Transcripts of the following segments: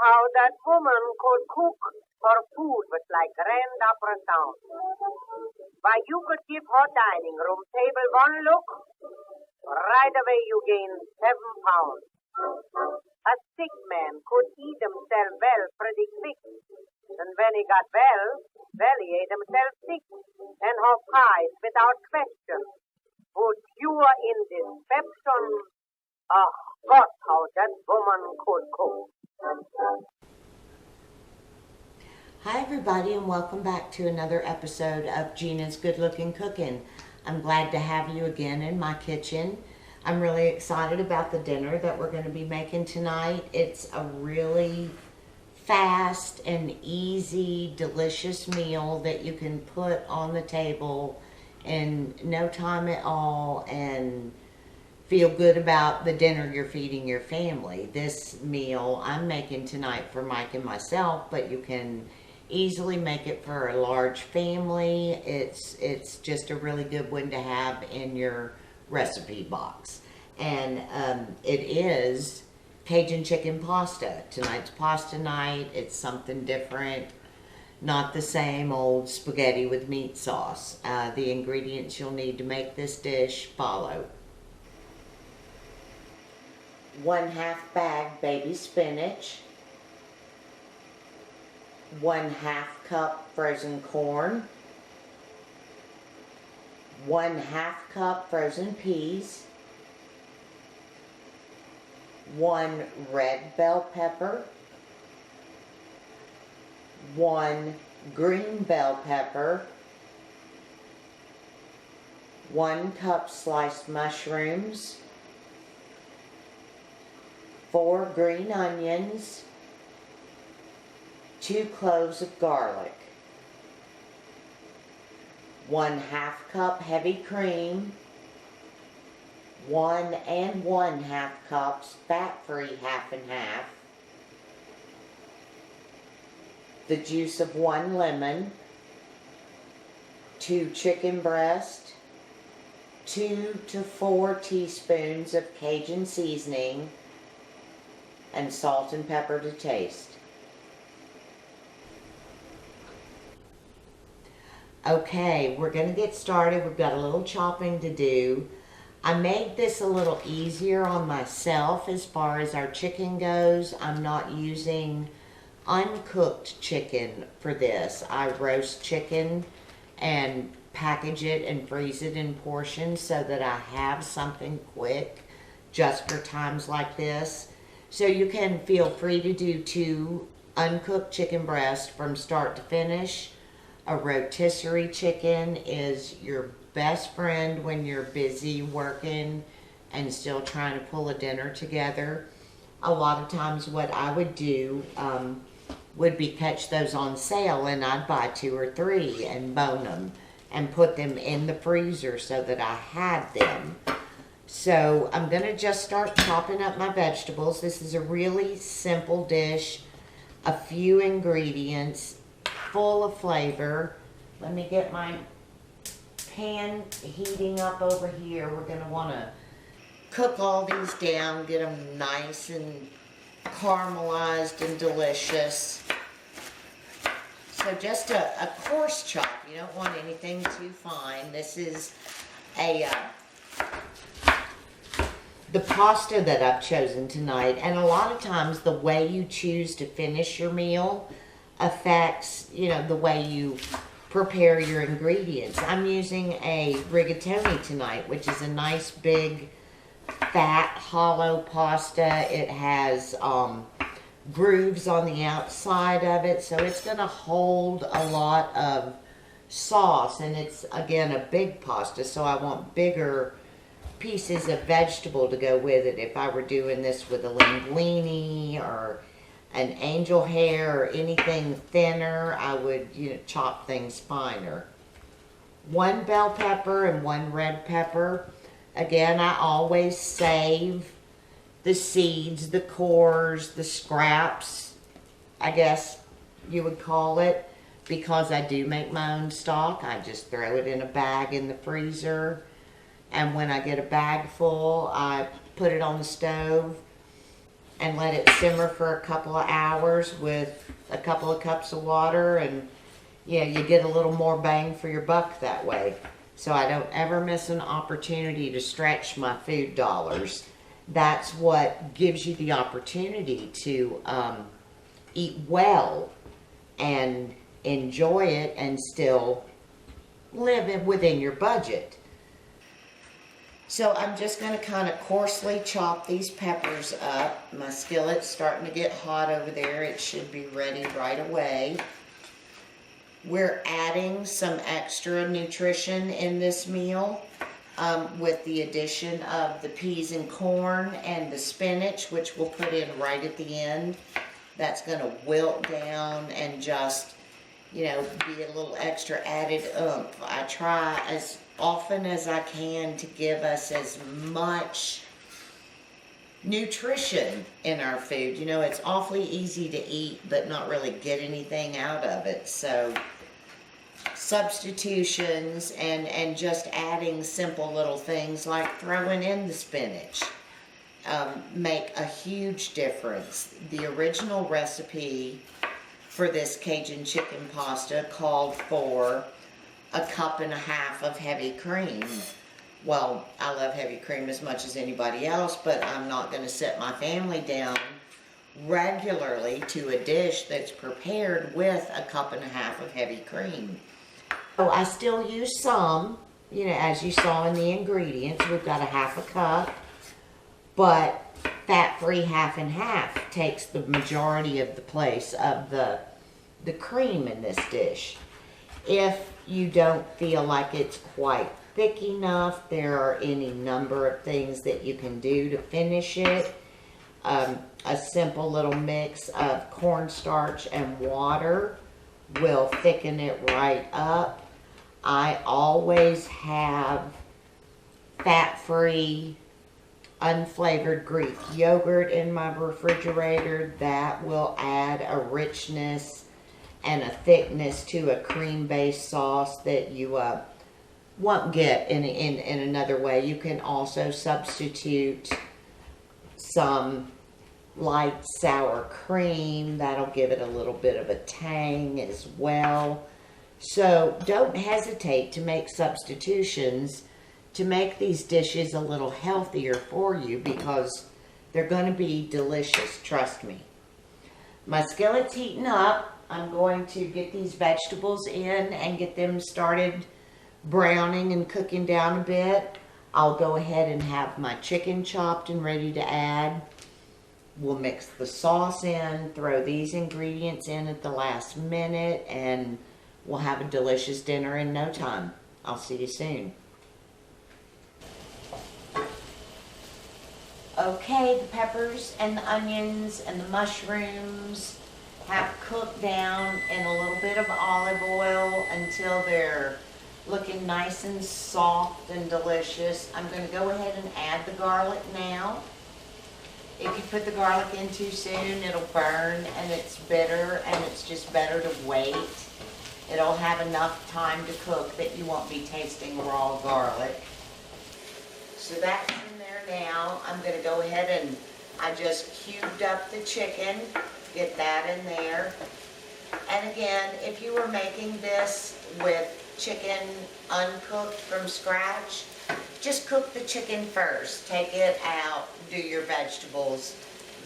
How that woman could cook her food with like grand opera sound. Why, you could give her dining room table one look, right away you gain 7 pounds. A sick man could eat himself well pretty quick. And when he got well, he ate himself sick. And her pies, without question, would cure in dyspepsion. Ah, God, how that woman could cook. Hi everybody, and welcome back to another episode of Gina's Good Looking Cooking. I'm glad to have you again in my kitchen. I'm really excited about the dinner that we're going to be making tonight. It's a really fast and easy, delicious meal that you can put on the table in no time at all and feel good about the dinner you're feeding your family. This meal I'm making tonight for Mike and myself, but you can easily make it for a large family. It's just a really good one to have in your recipe box. And it is Cajun Chicken Pasta. Tonight's pasta night. It's something different. Not the same old spaghetti with meat sauce. The ingredients you'll need to make this dish follow: 1/2 bag baby spinach, 1/2 cup frozen corn, 1/2 cup frozen peas, 1 red bell pepper, 1 green bell pepper, 1 cup sliced mushrooms, 4 green onions, 2 cloves of garlic, 1/2 cup heavy cream, 1 1/2 cups fat-free 1/2, the juice of 1 lemon, 2 chicken breasts, 2 to 4 teaspoons of Cajun seasoning, and salt and pepper to taste. Okay, we're going to get started. We've got a little chopping to do. I made this a little easier on myself as far as our chicken goes. I'm not using uncooked chicken for this. I roast chicken and package it and freeze it in portions so that I have something quick just for times like this. So you can feel free to do 2 uncooked chicken breasts from start to finish. A rotisserie chicken is your best friend when you're busy working and still trying to pull a dinner together. A lot of times what I would do would be catch those on sale, and I'd buy 2 or 3 and bone them and put them in the freezer so that I had them. So I'm going to just start chopping up my vegetables. This is a really simple dish, a few ingredients, full of flavor. Let me get my pan heating up over here. We're going to want to cook all these down, get them nice and caramelized and delicious. So just a coarse chop. You don't want anything too fine. This is the pasta that I've chosen tonight, and a lot of times the way you choose to finish your meal affects, the way you prepare your ingredients. I'm using a rigatoni tonight, which is a nice big fat hollow pasta. It has grooves on the outside of it, so it's going to hold a lot of sauce, and it's again a big pasta, so I want bigger pieces of vegetable to go with it. If I were doing this with a linguine or an angel hair or anything thinner, I would chop things finer. 1 bell pepper and 1 red pepper. Again, I always save the seeds, the cores, the scraps, I guess you would call it, because I do make my own stock. I just throw it in a bag in the freezer, and when I get a bag full, I put it on the stove, and let it simmer for a couple of hours with a couple of cups of water, and yeah, you get a little more bang for your buck that way. So I don't ever miss an opportunity to stretch my food dollars. That's what gives you the opportunity to eat well and enjoy it and still live within your budget. So I'm just going to kind of coarsely chop these peppers up. My skillet's starting to get hot over there. It should be ready right away. We're adding some extra nutrition in this meal with the addition of the peas and corn and the spinach, which we'll put in right at the end. That's going to wilt down and just, you know, be a little extra added oomph. I try as often as I can to give us as much nutrition in our food. You know, it's awfully easy to eat but not really get anything out of it. So substitutions and just adding simple little things like throwing in the spinach make a huge difference. The original recipe for this Cajun chicken pasta called for 1.5 cups of heavy cream. Well, I love heavy cream as much as anybody else, but I'm not going to set my family down regularly to a dish that's prepared with 1.5 cups of heavy cream. So I still use some, you know, as you saw in the ingredients. We've got 1/2 cup, but fat-free half and half takes the majority of the place of the cream in this dish. If you don't feel like it's quite thick enough, there are any number of things that you can do to finish it. A simple little mix of cornstarch and water will thicken it right up. I always have fat-free, unflavored Greek yogurt in my refrigerator. That will add a richness and a thickness to a cream-based sauce that you won't get in another way. You can also substitute some light sour cream. That'll give it a little bit of a tang as well. So don't hesitate to make substitutions to make these dishes a little healthier for you, because they're going to be delicious, trust me. My skillet's heating up. I'm going to get these vegetables in and get them started browning and cooking down a bit. I'll go ahead and have my chicken chopped and ready to add. We'll mix the sauce in, throw these ingredients in at the last minute, and we'll have a delicious dinner in no time. I'll see you soon. Okay, the peppers and the onions and the mushrooms have cooked down in a little bit of olive oil until they're looking nice and soft and delicious. I'm going to go ahead and add the garlic now. If you put the garlic in too soon, it'll burn and it's bitter, and it's just better to wait. It'll have enough time to cook that you won't be tasting raw garlic. So that's in there now. I'm going to go ahead and I just cubed up the chicken. Get that in there. And again, if you were making this with chicken uncooked from scratch, just cook the chicken first. Take it out, do your vegetables,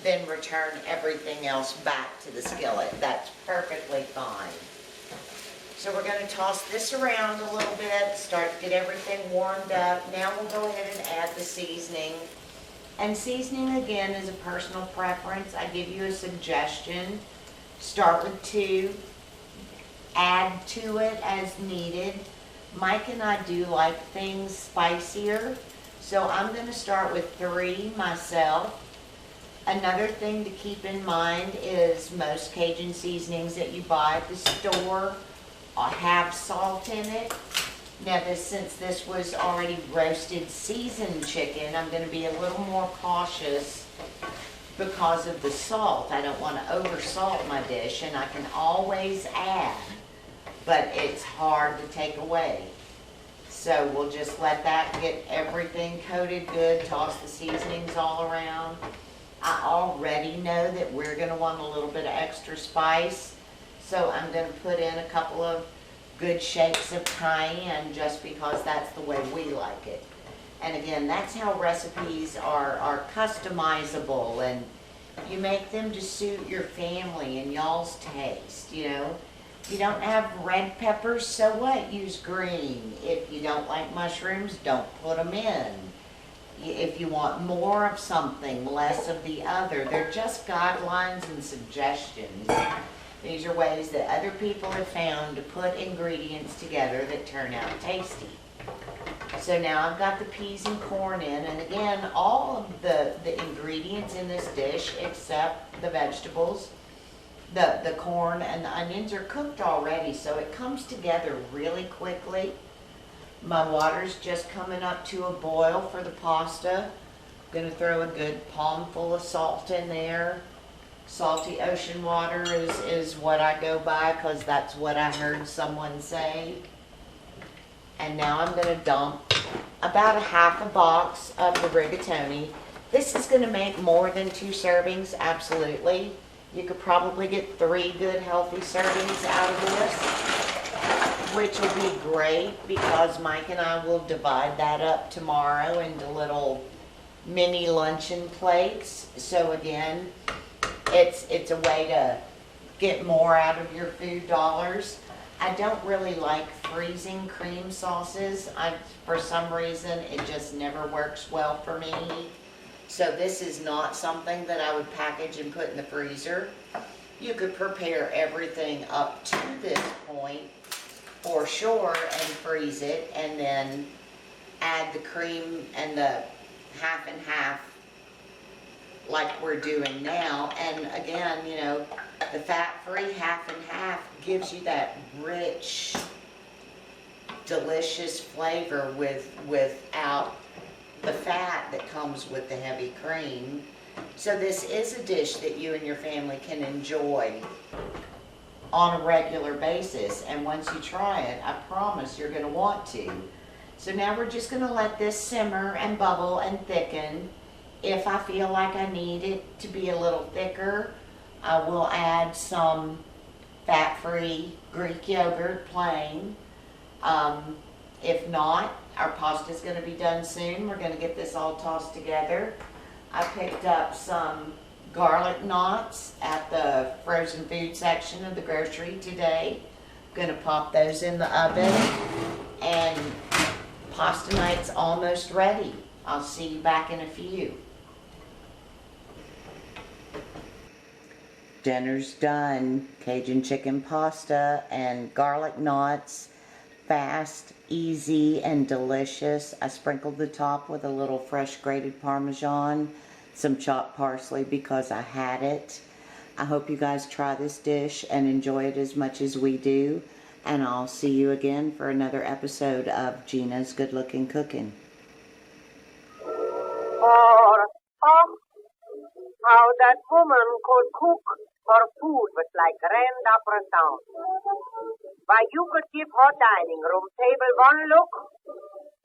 then return everything else back to the skillet. That's perfectly fine. So we're going to toss this around a little bit, start to get everything warmed up. Now we'll go ahead and add the seasoning. And seasoning, again, is a personal preference. I give you a suggestion. Start with 2. Add to it as needed. Mike and I do like things spicier, so I'm going to start with 3 myself. Another thing to keep in mind is most Cajun seasonings that you buy at the store have salt in it. Now since this was already roasted seasoned chicken, I'm going to be a little more cautious because of the salt. I don't want to oversalt my dish, and I can always add, but it's hard to take away. So we'll just let that get everything coated good, toss the seasonings all around. I already know that we're going to want a little bit of extra spice. So I'm going to put in a couple of good shakes of cayenne just because that's the way we like it. And again, that's how recipes are customizable, and you make them to suit your family and y'all's taste, you know. If you don't have red peppers, so what? Use green. If you don't like mushrooms, don't put them in. If you want more of something, less of the other. They're just guidelines and suggestions. These are ways that other people have found to put ingredients together that turn out tasty. So now I've got the peas and corn in, and again, all of the ingredients in this dish, except the vegetables, the corn and the onions, are cooked already, so it comes together really quickly. My water's just coming up to a boil for the pasta. I'm going to throw a good palmful of salt in there. Salty ocean water is what I go by because that's what I heard someone say. And now I'm going to dump about a half a box of the rigatoni. This is going to make more than 2 servings, absolutely. You could probably get 3 good healthy servings out of this, which will be great because Mike and I will divide that up tomorrow into little mini luncheon plates. So again, it's a way to get more out of your food dollars. I don't really like freezing cream sauces. For some reason, it just never works well for me. So this is not something that I would package and put in the freezer. You could prepare everything up to this point for sure and freeze it, and then add the cream and the half and half like we're doing now. And again, you know, the fat-free half and half gives you that rich, delicious flavor without the fat that comes with the heavy cream. So this is a dish that you and your family can enjoy on a regular basis. And once you try it, I promise you're going to want to. So now we're just going to let this simmer and bubble and thicken. If I feel like I need it to be a little thicker, I will add some fat-free Greek yogurt, plain. If not, our pasta is going to be done soon. We're going to get this all tossed together. I picked up some garlic knots at the frozen food section of the grocery today. I'm going to pop those in the oven, and pasta night's almost ready. I'll see you back in a few. Dinner's done. Cajun chicken pasta and garlic knots. Fast, easy, and delicious. I sprinkled the top with a little fresh grated Parmesan, some chopped parsley because I had it. I hope you guys try this dish and enjoy it as much as we do. And I'll see you again for another episode of Gina's Good Looking Cooking. How that woman could cook her food was like grand opera sound. Why, you could give her dining room table one look,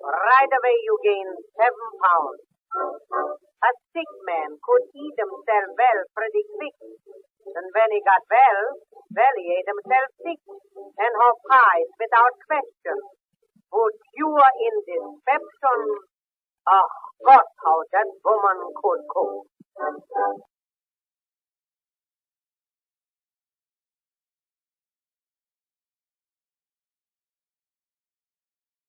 right away you gain 7 pounds. A sick man could eat himself well pretty quick, and when he got well, he ate himself sick, and her pies without question would cure in dyspepsia. Ah, God, how that woman could cook.